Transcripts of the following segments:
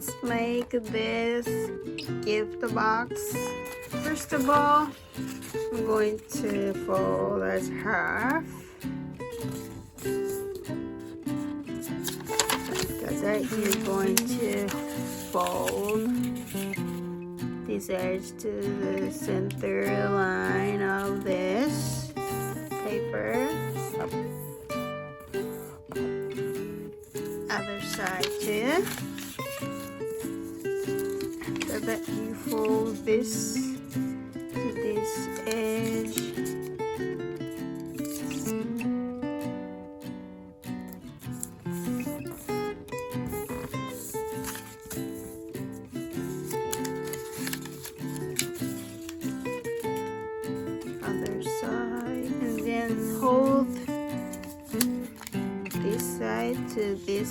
let's make this gift box. First of all, I'm going to fold as half. Because you're going to fold this edge to the center line of this paper. Other side too. After that, you fold this to this edge. Other side, and then hold this side to this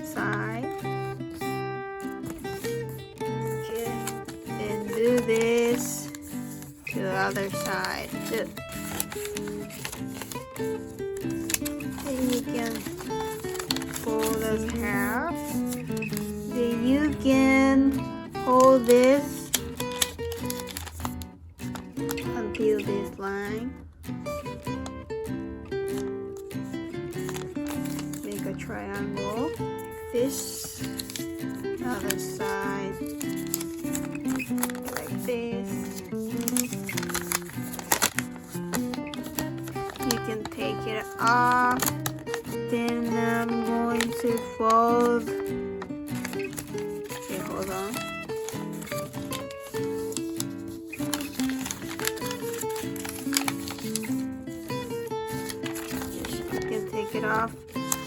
side. Okay, and do this to the other side too. Then you can fold as half. Then you can hold this until this line. Make a triangle. This other side like this. You can take it off. Then I'm going to fold. Okay, hold on. You can take it off.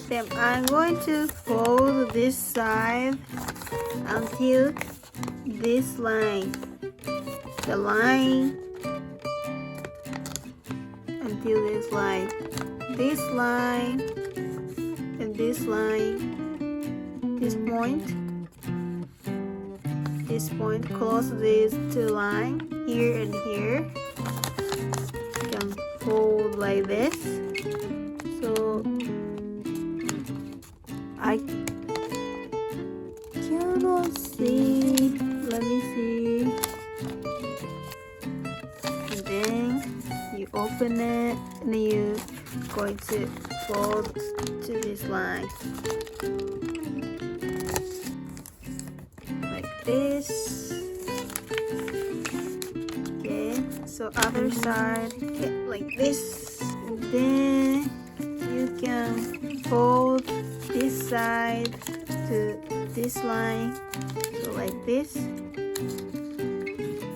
Then I'm going to fold this side until this line. The line until this line. This line and this line. This point close these two lines here and here. You can fold like this. So I cannot see. Let me see. And then you open it and you're going to fold to this line. Like this. Okay, so other side, okay, like this. And then you can fold this side to this line, so like this.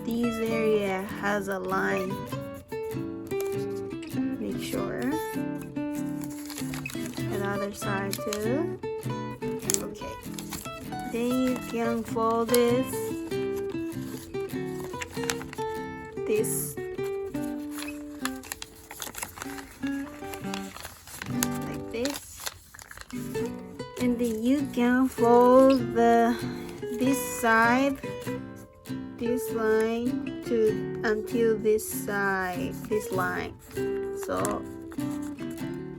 This area has a line. Make sure. And other side too. Okay. Then you can fold this like this. And then you can fold this side, this line to until this side, this line. So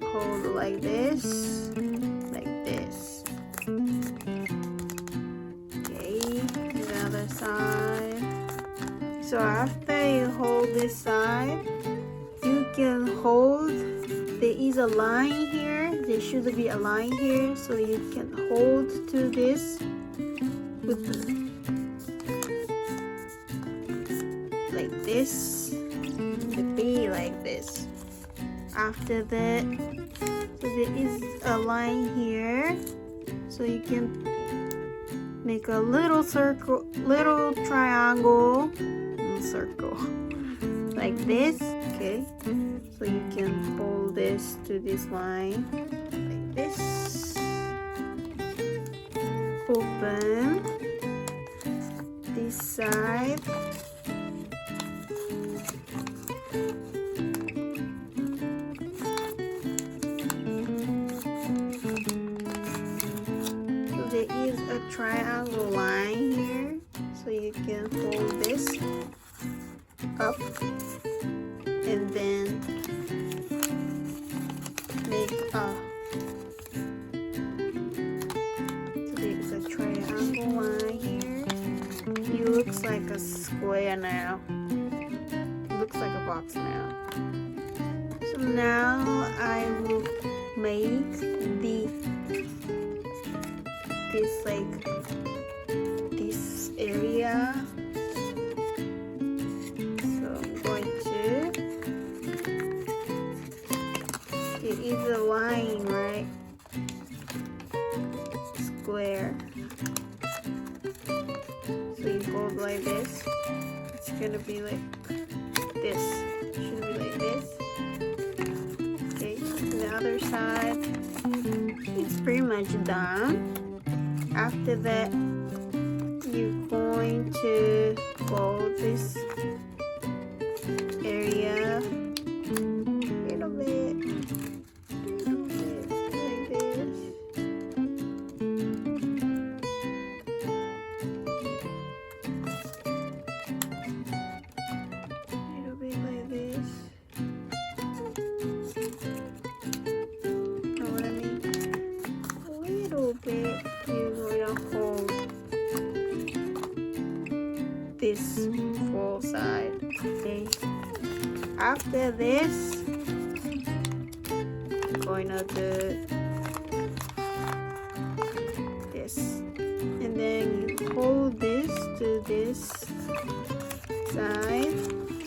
hold like this, like this. Okay, the other side. So after you hold this side, you can hold. There is a line here. There should be a line here, so you can hold to this with like this. It be like this. After that, so there is a line here, so you can make a little circle, little triangle, circle like this. Okay, so you can hold this to this line like this. Open this side. So there is a triangle line here, so you can fold this up and then make a, so there's a triangle like a square now. It looks like a box now. So now I will make this area. So I'm going to, it is a line, right? Square. So you go like this. It's gonna be like this. It should be like this. Okay, the other side. It's pretty much done. After that, you're going to fold this area a little bit like this. A little bit like this. Know what I mean? A little bit. Hold this full side. Okay. After this, I'm going to do this, and then you hold this to this side.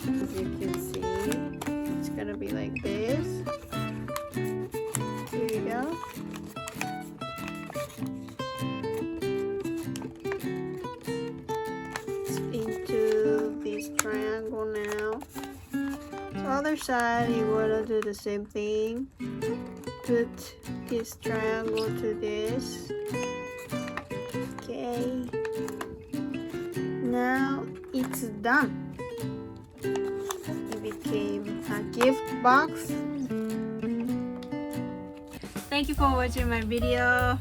As you can see, it's gonna be like this. Here you go. Triangle now. So other side, you wanna do the same thing. Put this triangle to this. Okay. Now it's done. It became a gift box. Thank you for watching my video.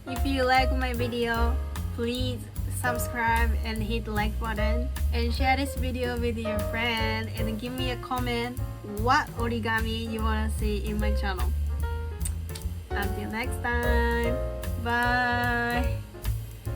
If you like my video, please subscribe and hit the like button and share this video with your friend and give me a comment what origami you want to see in my channel. Until next time, bye.